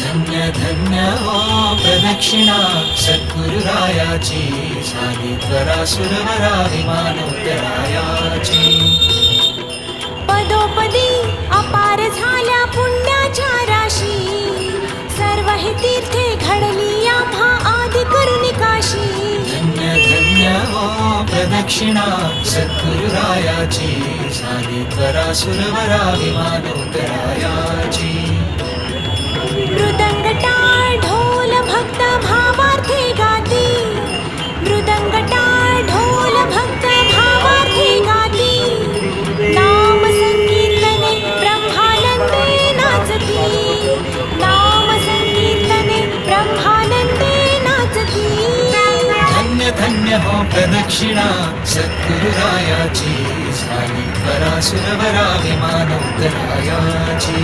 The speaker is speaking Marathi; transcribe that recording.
धन्य धन्य हो प्रदक्षिणा सद्गुरुरायाची झाली त्वरा सुरवरा विमानोत्तरायाची. पदोपदी अपार झाल्या पुण्याच्या राशी, सर्व हे तीर्थे घडली आम्हा आदि करुणी काशी. धन्य धन्य हो प्रदक्षिणा सद्गुरुरायाची झाली त्वरा सुरवरा विमानोत्तरायाची. मृदंग टाळ ढोल भक्त भावार्थे गाती, मृदंग टाळ ढोल भक्त भावार्थे गाती. नाम संकीर्तने ब्रह्मानंदे नाचती, नाम संकीर्तने ब्रह्मानंदे नाचती. धन्य धन्य हो प्रदक्षिणा सद्गुरुरायाची झाली त्वरा सुरवरा विमानोत्तरायाची.